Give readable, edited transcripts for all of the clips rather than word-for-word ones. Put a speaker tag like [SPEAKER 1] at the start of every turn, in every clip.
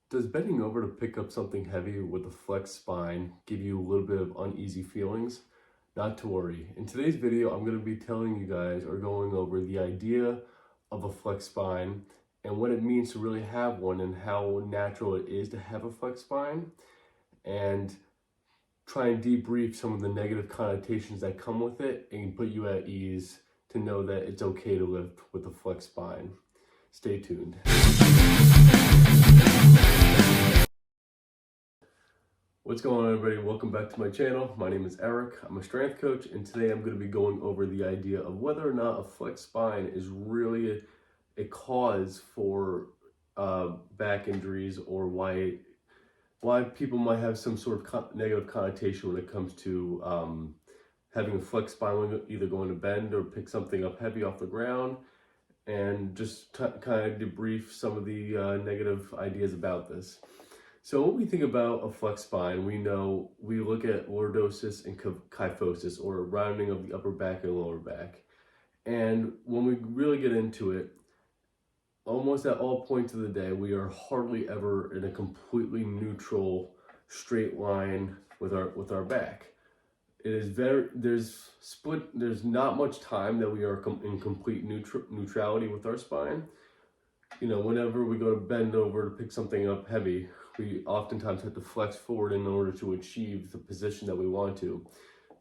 [SPEAKER 1] Does bending over to pick up something heavy with a flexed spine give you a little bit of uneasy feelings? Not to worry. In today's video, I'm going to be telling you guys or going over the idea of a flexed spine and what it means to really have one and how natural it is to have a flexed spine, and try and debrief some of the negative connotations that come with it and put you at ease to know that it's okay to lift with a flexed spine. Stay tuned. What's going on, everybody? Welcome back to my channel. My name is Eric. I'm a strength coach, and today I'm going to be going over the idea of whether or not a flexed spine is really a cause for back injuries, or why people might have some sort of negative connotation when it comes to having a flexed spine, when either going to bend or pick something up heavy off the ground, and just kind of debrief some of the negative ideas about this. So when we think about a flexed spine, we look at lordosis and kyphosis, or rounding of the upper back and lower back. And when we really get into it, almost at all points of the day, we are hardly ever in a completely neutral, straight line with our back. It is there's not much time that we are in complete neutrality with our spine. You know, whenever we go to bend over to pick something up heavy, we oftentimes have to flex forward in order to achieve the position that we want to.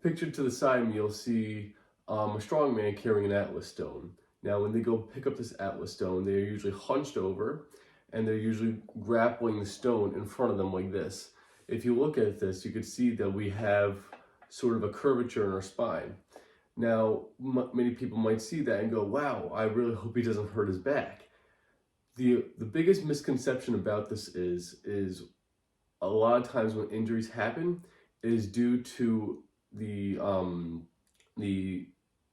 [SPEAKER 1] Pictured to the side, you'll see a strong man carrying an Atlas stone. Now, when they go pick up this Atlas stone, they're usually hunched over, and they're usually grappling the stone in front of them like this. If you look at this, you can see that we have sort of a curvature in our spine. Now, many people might see that and go, wow, I really hope he doesn't hurt his back. The biggest misconception about this is a lot of times when injuries happen, it is due to the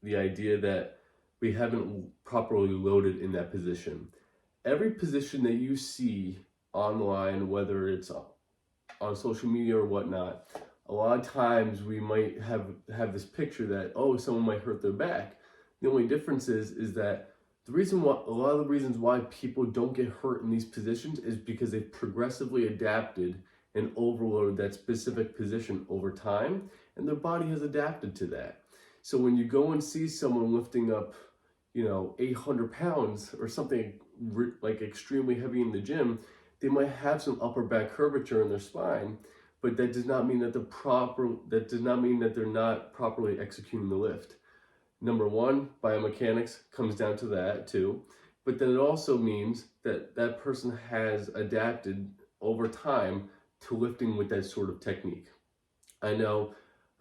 [SPEAKER 1] idea that we haven't properly loaded in that position. Every position that you see online, whether it's on social media or whatnot, a lot of times we might have this picture that, oh, someone might hurt their back. The only difference is that a lot of the reasons why people don't get hurt in these positions is because they've progressively adapted and overloaded that specific position over time, and their body has adapted to that. So when you go and see someone lifting up, 800 pounds or something like extremely heavy in the gym, they might have some upper back curvature in their spine, but that does not mean that they're not properly executing the lift. Number one, biomechanics comes down to that too, but then it also means that that person has adapted over time to lifting with that sort of technique. I know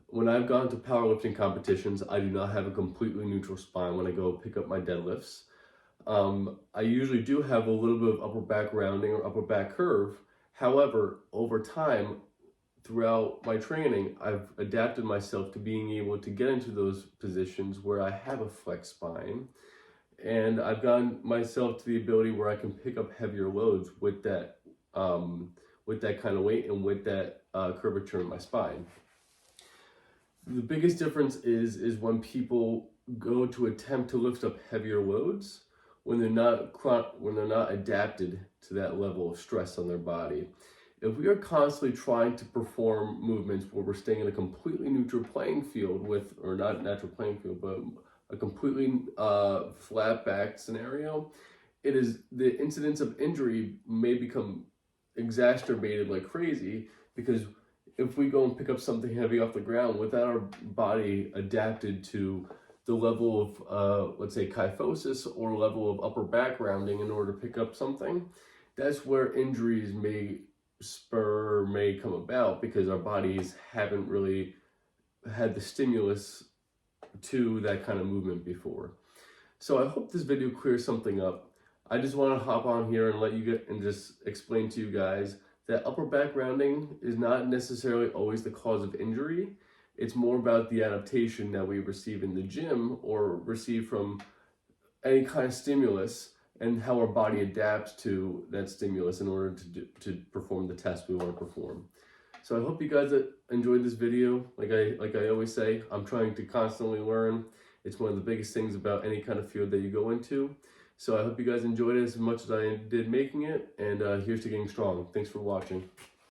[SPEAKER 1] when I've gone to powerlifting competitions, I do not have a completely neutral spine when I go pick up my deadlifts. I usually do have a little bit of upper back rounding or upper back curve. However, over time, throughout my training, I've adapted myself to being able to get into those positions where I have a flexed spine, and I've gotten myself to the ability where I can pick up heavier loads with that kind of weight and with that curvature in my spine. The biggest difference is when people go to attempt to lift up heavier loads when they're not adapted to that level of stress on their body. If we are constantly trying to perform movements where we're staying in a completely neutral playing field or not natural playing field, but a completely flat back scenario, the incidence of injury may become exacerbated like crazy, because if we go and pick up something heavy off the ground without our body adapted to the level of, let's say, kyphosis or level of upper back rounding in order to pick up something, that's where injuries may come about, because our bodies haven't really had the stimulus to that kind of movement before. So I hope this video clears something up. I just want to hop on here and let you get and just explain to you guys that upper back rounding is not necessarily always the cause of injury. It's more about the adaptation that we receive in the gym or receive from any kind of stimulus, and how our body adapts to that stimulus in order to perform the test we want to perform. So I hope you guys enjoyed this video. Like I always say, I'm trying to constantly learn. It's one of the biggest things about any kind of field that you go into. So I hope you guys enjoyed it as much as I did making it, and here's to getting strong. Thanks for watching.